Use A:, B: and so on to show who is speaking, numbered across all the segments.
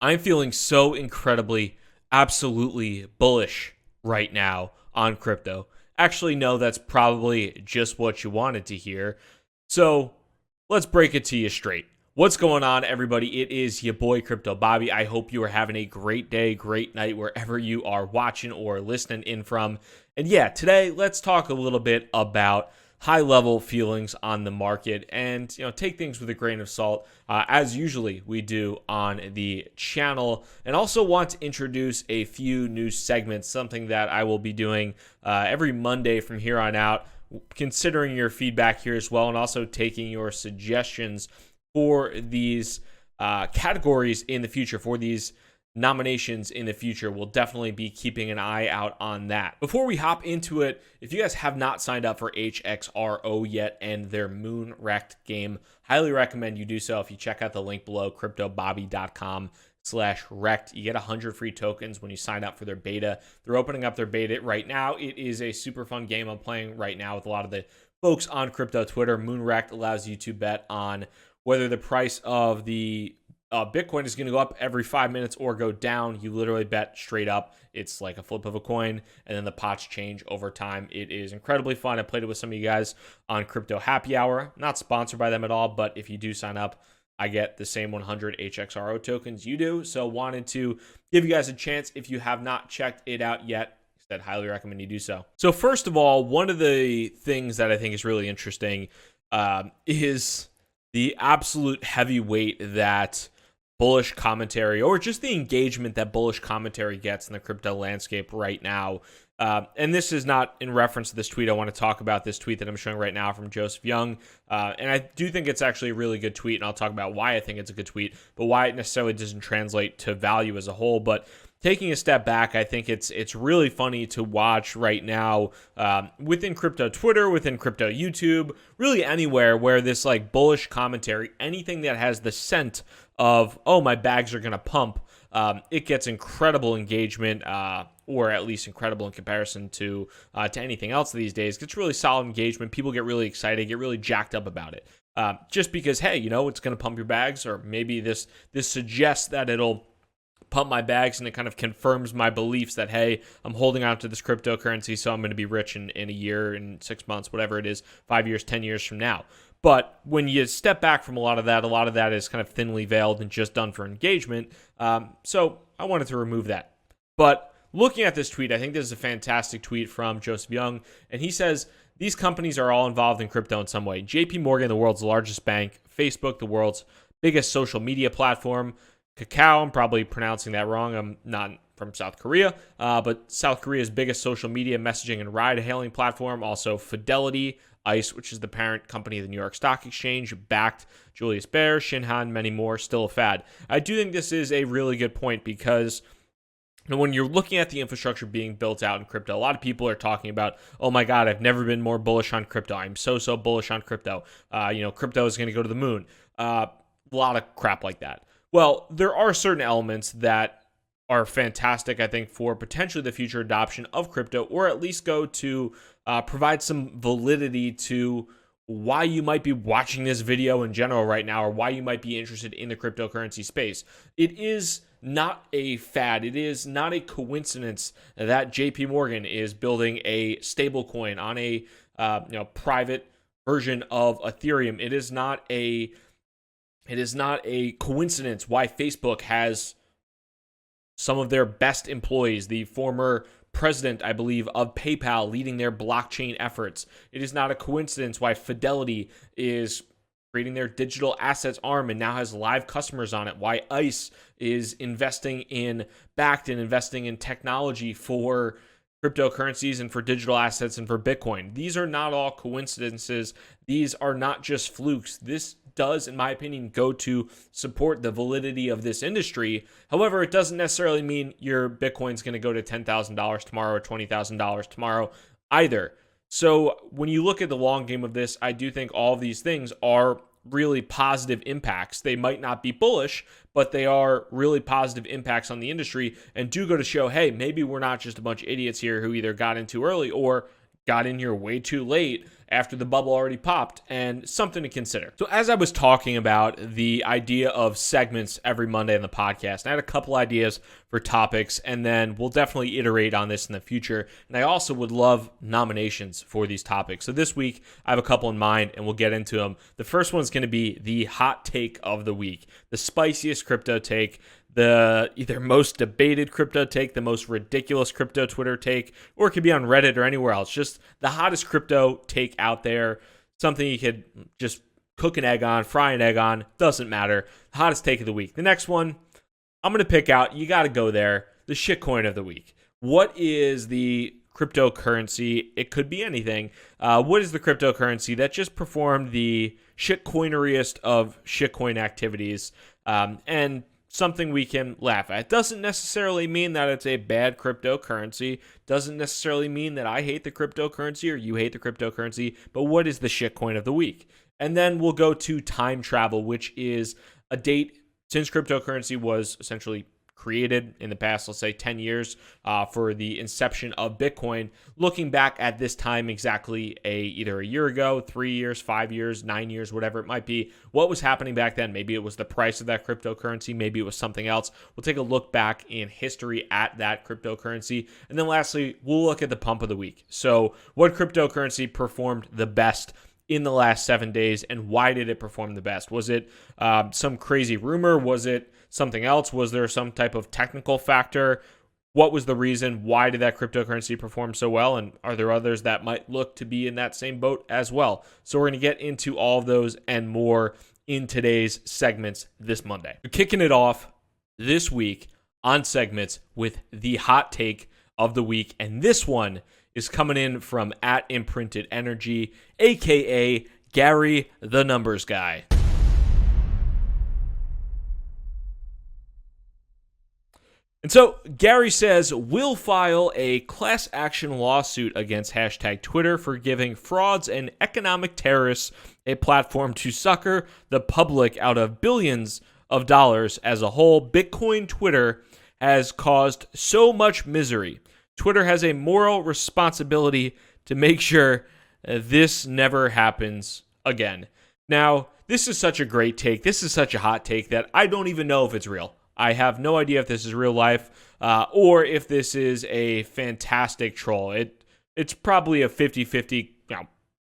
A: I'm feeling so incredibly, absolutely bullish right now on crypto. Actually, no, that's probably just what you wanted to hear. So let's break it to you straight. What's going on, everybody? It is your boy Crypto Bobby. I hope you are having a great day, great night, wherever you are watching or listening in from. And yeah, today let's talk a little bit about high level feelings on the market and take things with a grain of salt, as usually we do on the channel. And also want to introduce a few new segments, something that I will be doing every Monday from here on out, considering your feedback here as well, and also taking your suggestions for these categories in the future, for these nominations in the future. We'll definitely be keeping an eye out on that. Before we hop into it, if you guys have not signed up for HXRO yet and their Moon Wrecked game, highly recommend you do so. If you check out the link below, cryptobobby.com/wrecked, you get 100 free tokens when you sign up for their beta. They're opening up their beta right now. It is a super fun game I'm playing right now with a lot of the folks on crypto Twitter. Moon Wrecked allows you to bet on whether the price of the Bitcoin is going to go up every 5 minutes or go down. You literally bet straight up. It's like a flip of a coin, and then the pots change over time. It is incredibly fun. I played it with some of you guys on Crypto Happy Hour. Not sponsored by them at all, but if you do sign up, I get the same 100 HXRO tokens you do. So wanted to give you guys a chance. If you have not checked it out yet, I'd highly recommend you do so. So first of all, one of the things that I think is really interesting is the absolute heavyweight that bullish commentary, or just the engagement that bullish commentary gets in the crypto landscape right now. And this is not in reference to this tweet. I want to talk about this tweet that I'm showing right now from Joseph Young. And I do think it's actually a really good tweet, and I'll talk about why I think it's a good tweet, but why it necessarily doesn't translate to value as a whole. But taking a step back, I think it's really funny to watch right now within crypto Twitter, within crypto YouTube, really anywhere where this like bullish commentary, anything that has the scent of, oh, my bags are going to pump, it gets incredible engagement, or at least incredible in comparison to anything else these days. It gets really solid engagement. People get really excited, get really jacked up about it. Just because, hey, it's going to pump your bags, or maybe this suggests that it'll pump my bags, and it kind of confirms my beliefs that, hey, I'm holding on to this cryptocurrency, so I'm going to be rich in a year, in 6 months, whatever it is, 5 years, 10 years from now. But when you step back from a lot of that is kind of thinly veiled and just done for engagement. So I wanted to remove that. But looking at this tweet, I think this is a fantastic tweet from Joseph Young. And he says, these companies are all involved in crypto in some way. JP Morgan, the world's largest bank. Facebook, the world's biggest social media platform. Kakao, I'm probably pronouncing that wrong. I'm not from South Korea, but South Korea's biggest social media messaging and ride-hailing platform. Also Fidelity, ICE, which is the parent company of the New York Stock Exchange, backed Julius Baer, Shinhan, many more, still a fad. I do think this is a really good point because when you're looking at the infrastructure being built out in crypto, a lot of people are talking about, oh my God, I've never been more bullish on crypto. I'm so bullish on crypto. Crypto is going to go to the moon. A lot of crap like that. Well, there are certain elements that are fantastic, I think, for potentially the future adoption of crypto, or at least go to provide some validity to why you might be watching this video in general right now, or why you might be interested in the cryptocurrency space. It is not a fad. It is not a coincidence that JP Morgan is building a stablecoin on a private version of Ethereum. It is not a coincidence why Facebook has some of their best employees, the former president, I believe, of PayPal, leading their blockchain efforts. It is not a coincidence why Fidelity is creating their digital assets arm and now has live customers on it, why ICE is investing in technology for cryptocurrencies and for digital assets and for Bitcoin. These are not all coincidences. These are not just flukes. This does, in my opinion, go to support the validity of this industry. However, it doesn't necessarily mean your Bitcoin's going to go to $10,000 tomorrow or $20,000 tomorrow either. So when you look at the long game of this, I do think all of these things are really positive impacts. They might not be bullish, but they are really positive impacts on the industry and do go to show, hey, maybe we're not just a bunch of idiots here who either got in too early or got in here way too late after the bubble already popped, and something to consider. So as I was talking about the idea of segments every Monday on the podcast, I had a couple ideas for topics, and then we'll definitely iterate on this in the future. And I also would love nominations for these topics. So this week, I have a couple in mind, and we'll get into them. The first one's going to be the hot take of the week, the spiciest crypto take, the either most debated crypto take, the most ridiculous crypto Twitter take, or it could be on Reddit or anywhere else. Just the hottest crypto take out there, something you could just cook an egg on, fry an egg on, doesn't matter. The hottest take of the week. The next one, I'm going to pick out, you got to go there, the shitcoin of the week. What is the cryptocurrency? It could be anything. What is the cryptocurrency that just performed the shitcoineriest of shitcoin activities? And something we can laugh at. It doesn't necessarily mean that it's a bad cryptocurrency. Doesn't necessarily mean that I hate the cryptocurrency or you hate the cryptocurrency. But what is the shitcoin of the week? And then we'll go to time travel, which is a date since cryptocurrency was essentially created in the past, let's say 10 years for the inception of Bitcoin. Looking back at this time exactly either a year ago, 3 years, 5 years, 9 years, whatever it might be, what was happening back then? Maybe it was the price of that cryptocurrency. Maybe it was something else. We'll take a look back in history at that cryptocurrency. And then lastly, we'll look at the pump of the week. So what cryptocurrency performed the best in the last 7 days, and why did it perform the best? Was it some crazy rumor? Was it something else? Was there some type of technical factor? What was the reason? Why did that cryptocurrency perform so well? And are there others that might look to be in that same boat as well? So we're going to get into all of those and more in today's segments this Monday. We're kicking it off this week on segments with the hot take of the week. And this one is coming in from @Imprinted_Energy, aka Gary the Numbers Guy. And so Gary says, we'll file a class action lawsuit against #Twitter for giving frauds and economic terrorists a platform to sucker the public out of billions of dollars as a whole. Bitcoin Twitter has caused so much misery. Twitter has a moral responsibility to make sure this never happens again. Now, this is such a great take. This is such a hot take that I don't even know if it's real. I have no idea if this is real life or if this is a fantastic troll. It's probably a 50-50,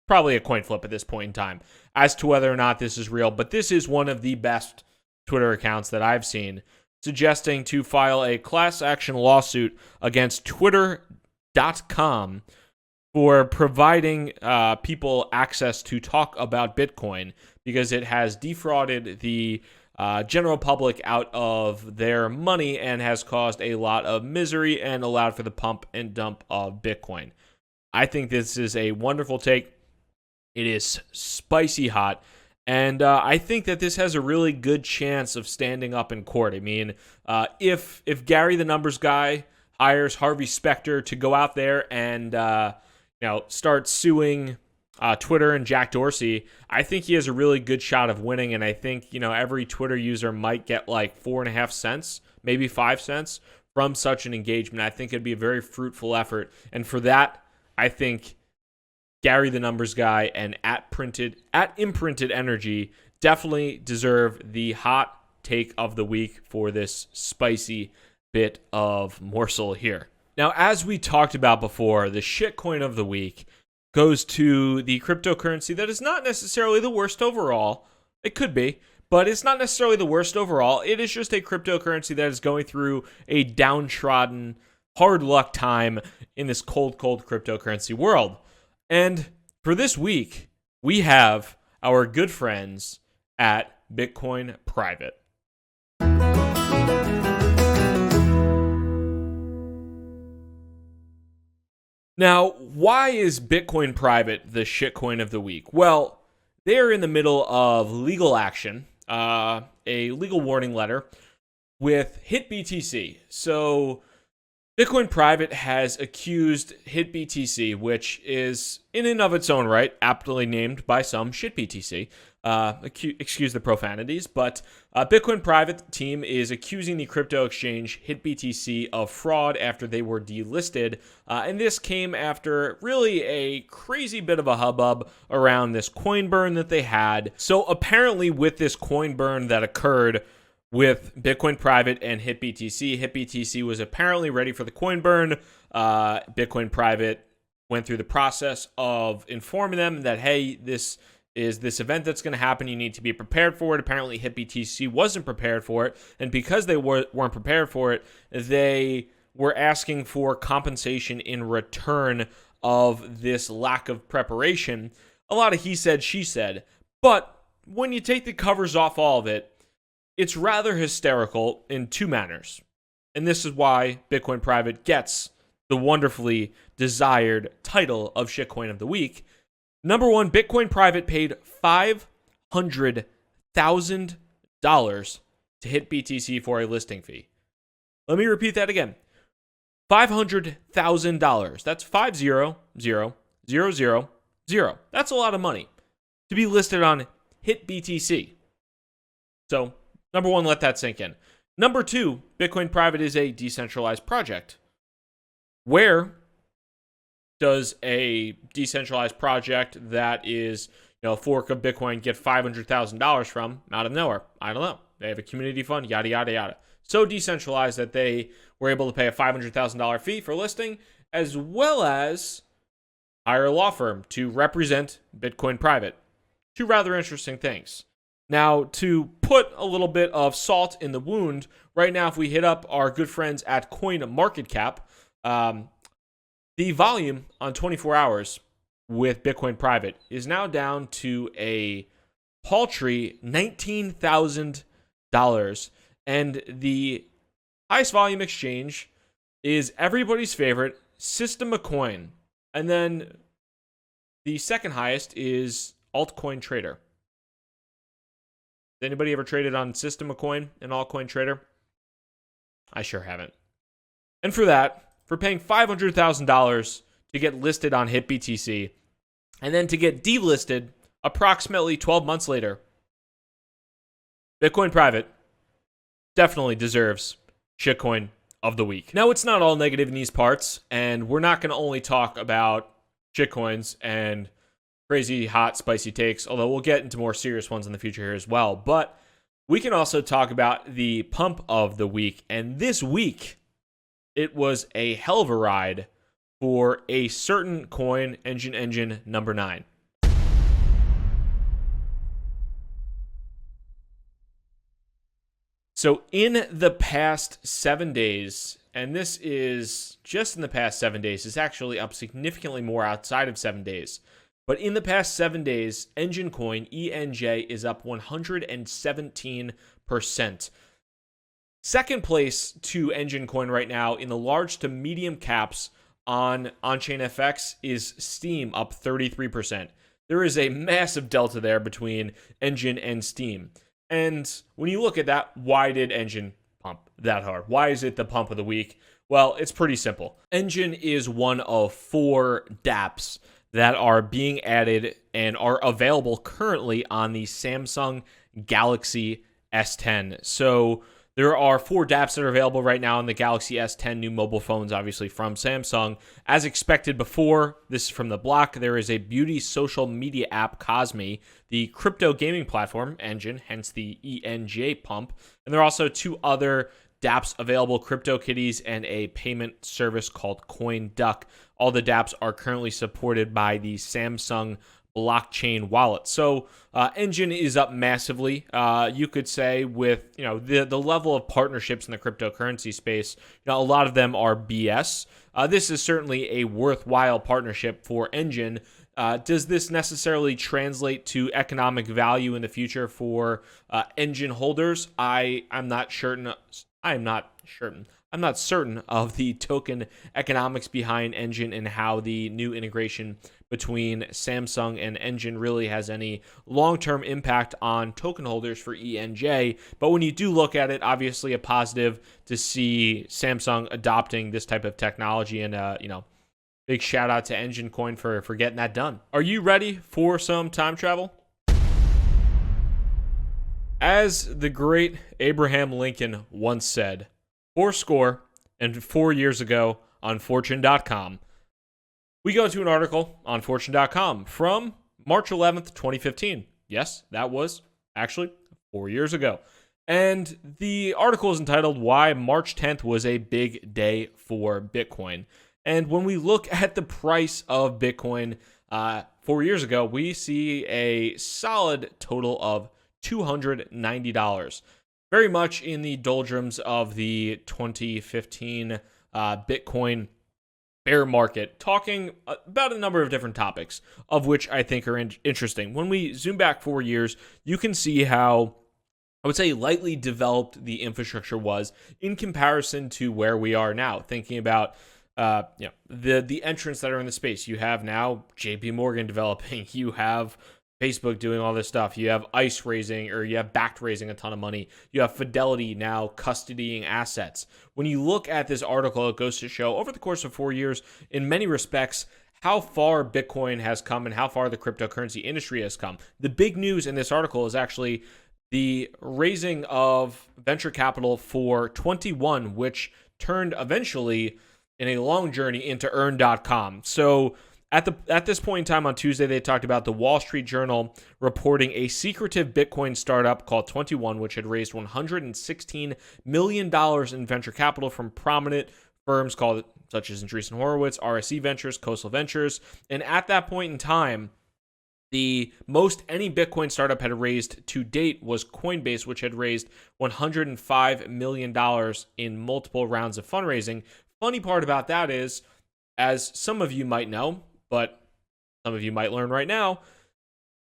A: probably a coin flip at this point in time as to whether or not this is real. But this is one of the best Twitter accounts that I've seen, suggesting to file a class action lawsuit against Twitter.com for providing people access to talk about Bitcoin because it has defrauded the general public out of their money and has caused a lot of misery and allowed for the pump and dump of Bitcoin. I think this is a wonderful take. It is spicy hot. And I think that this has a really good chance of standing up in court. I mean, if Gary the Numbers Guy hires Harvey Specter to go out there and start suing Twitter and Jack Dorsey, I think he has a really good shot of winning. And I think every Twitter user might get like 4.5 cents, maybe 5 cents from such an engagement. I think it'd be a very fruitful effort. And for that, I think Gary the Numbers Guy and @Imprinted Energy definitely deserve the hot take of the week for this spicy bit of morsel here. Now, as we talked about before, the shitcoin of the week goes to the cryptocurrency that is not necessarily the worst overall. It could be, but it's not necessarily the worst overall. It is just a cryptocurrency that is going through a downtrodden, hard luck time in this cold cryptocurrency world. And for this week, we have our good friends at Bitcoin Private. Now, why is Bitcoin Private the shitcoin of the week? Well, they're in the middle of legal action, a legal warning letter with HitBTC. So Bitcoin Private has accused HitBTC, which is in and of its own right, aptly named by some ShitBTC. Excuse the profanities, but Bitcoin Private team is accusing the crypto exchange HitBTC of fraud after they were delisted. And this came after really a crazy bit of a hubbub around this coin burn that they had. So apparently with this coin burn that occurred with Bitcoin Private and HitBTC was apparently ready for the coin burn. Bitcoin Private went through the process of informing them that, hey, this is this event that's going to happen. You need to be prepared for it. Apparently, HitBTC wasn't prepared for it. And because they weren't prepared for it, they were asking for compensation in return of this lack of preparation. A lot of he said, she said. But when you take the covers off all of it, it's rather hysterical in two manners. And this is why Bitcoin Private gets the wonderfully desired title of Shitcoin of the Week. Number one, Bitcoin Private paid $500,000 to HitBTC for a listing fee. Let me repeat that again. $500,000. That's 500,000. That's a lot of money to be listed on HitBTC. So, number one, let that sink in. Number two, Bitcoin Private is a decentralized project. Where does a decentralized project that is, a fork of Bitcoin get $500,000 from? Out of nowhere. I don't know. They have a community fund, yada, yada, yada. So decentralized that they were able to pay a $500,000 fee for listing, as well as hire a law firm to represent Bitcoin Private. Two rather interesting things. Now, to put a little bit of salt in the wound, right now, if we hit up our good friends at CoinMarketCap, the volume on 24 hours with Bitcoin Private is now down to a paltry $19,000. And the highest volume exchange is everybody's favorite, System of Coin. And then the second highest is Altcoin Trader. Has anybody ever traded on System of Coin and Altcoin Trader? I sure haven't. And for that, for paying $500,000 to get listed on HitBTC, and then to get delisted approximately 12 months later, Bitcoin Private definitely deserves Shitcoin of the Week. Now, it's not all negative in these parts, and we're not going to only talk about shitcoins and crazy, hot, spicy takes, although we'll get into more serious ones in the future here as well. But we can also talk about the pump of the week. And this week, it was a hell of a ride for a certain coin, Engine number 9. So in the past 7 days, and this is just in the past 7 days, it's actually up significantly more outside of 7 days. But in the past 7 days, Engine Coin, ENJ, is up 117%. Second place to Engine Coin right now in the large to medium caps on On-Chain FX is Steam, up 33%. There is a massive delta there between Engine and Steam. And when you look at that, why did Engine pump that hard? Why is it the pump of the week? Well, it's pretty simple. Engine is one of 4 dApps that are being added and are available currently on the Samsung Galaxy S10. So there are 4 dApps that are available right now on the Galaxy S10 new mobile phones, obviously from Samsung. As expected before, this is from the block, there is a beauty social media app, Cosme, the crypto gaming platform, Engine, hence the ENJ pump. And there are also 2 other dApps available, CryptoKitties and a payment service called CoinDuck. All the dApps are currently supported by the Samsung blockchain wallet. So Engine is up massively. You could say with the level of partnerships in the cryptocurrency space, a lot of them are BS. This is certainly a worthwhile partnership for Engine. Does this necessarily translate to economic value in the future for Engine holders? I'm not certain I'm not certain. I'm not certain of the token economics behind Engine and how the new integration between Samsung and Engine really has any long-term impact on token holders for ENJ. But when you do look at it, obviously a positive to see Samsung adopting this type of technology, and big shout out to Engine Coin for getting that done. Are you ready for some time travel? As the great Abraham Lincoln once said, 4 years ago on Fortune.com, we go to an article on Fortune.com from March 11th, 2015. Yes, that was actually 4 years ago. And the article is entitled, Why March 10th Was a Big Day for Bitcoin. And when we look at the price of Bitcoin 4 years ago, we see a solid total of $290. Very much in the doldrums of the 2015 Bitcoin bear market, talking about a number of different topics, of which I think are interesting. When we zoom back 4 years, you can see how, I would say, lightly developed the infrastructure was in comparison to where we are now. Thinking about the entrants that are in the space. You have now JP Morgan developing, you have Facebook doing all this stuff, you have ICE raising, or you have Bakkt raising a ton of money, you have Fidelity now custodying assets. When you look at this article, it goes to show over the course of 4 years, in many respects, how far Bitcoin has come and how far the cryptocurrency industry has come. The big news in this article is actually the raising of venture capital for 21, which turned eventually in a long journey into earn.com. So at this point in time on Tuesday, they talked about the Wall Street Journal reporting a secretive Bitcoin startup called 21, which had raised $116 million in venture capital from prominent firms such as Andreessen Horowitz, RSE Ventures, Coastal Ventures. And at that point in time, the most any Bitcoin startup had raised to date was Coinbase, which had raised $105 million in multiple rounds of fundraising. Funny part about that is, as some of you might know, but some of you might learn right now,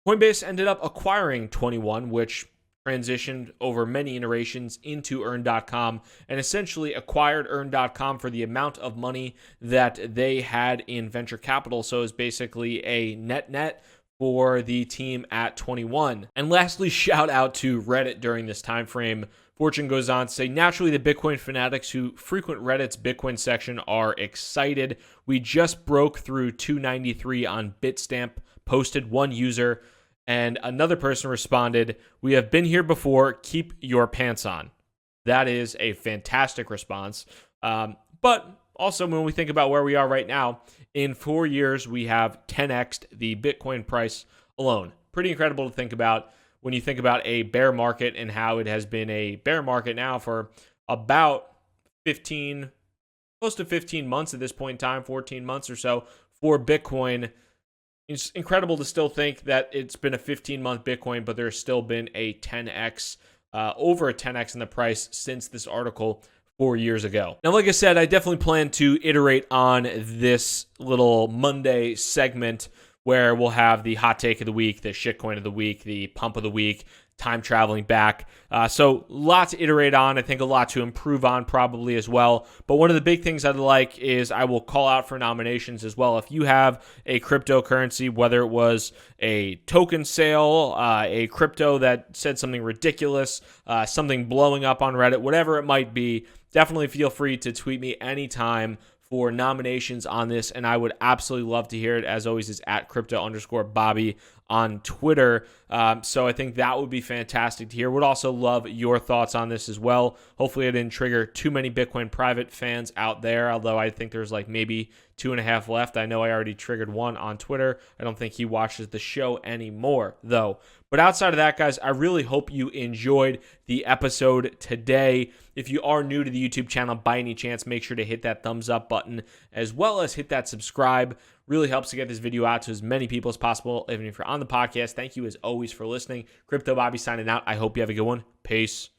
A: Coinbase ended up acquiring 21, which transitioned over many iterations into earn.com and essentially acquired earn.com for the amount of money that they had in venture capital. So it's basically a net for the team at 21. And lastly, shout out to Reddit during this time frame. Fortune goes on to say, naturally, the Bitcoin fanatics who frequent Reddit's Bitcoin section are excited. We just broke through 293 on Bitstamp, posted one user, and another person responded, we have been here before, keep your pants on. That is a fantastic response. But also, when we think about where we are right now, in 4 years, we have 10x'd the Bitcoin price alone. Pretty incredible to think about when you think about a bear market and how it has been a bear market now for about close to 15 months at this point in time, 14 months or so for Bitcoin. It's incredible to still think that it's been a 15-month Bitcoin, but there's still been a 10x, over a 10x in the price since this article 4 years ago. Now, like I said, I definitely plan to iterate on this little Monday segment where we'll have the hot take of the week, the shitcoin of the week, the pump of the week, time traveling back. So a lot to iterate on. I think a lot to improve on probably as well. But one of the big things I'd like is I will call out for nominations as well. If you have a cryptocurrency, whether it was a token sale, a crypto that said something ridiculous, something blowing up on Reddit, whatever it might be, definitely feel free to tweet me anytime for nominations on this, and I would absolutely love to hear it. As always, is at crypto_Bobby on Twitter. So I think that would be fantastic to hear. Would also love your thoughts on this as well. Hopefully I didn't trigger too many Bitcoin private fans out there, although I think there's like maybe 2.5 left. I know I already triggered one on Twitter. I don't think he watches the show anymore, though. But outside of that, guys, I really hope you enjoyed the episode today. If you are new to the YouTube channel by any chance, make sure to hit that thumbs up button as well as hit that subscribe. Really helps to get this video out to as many people as possible. Even if you're on the podcast, thank you as always for listening. Crypto Bobby signing out. I hope you have a good one. Peace.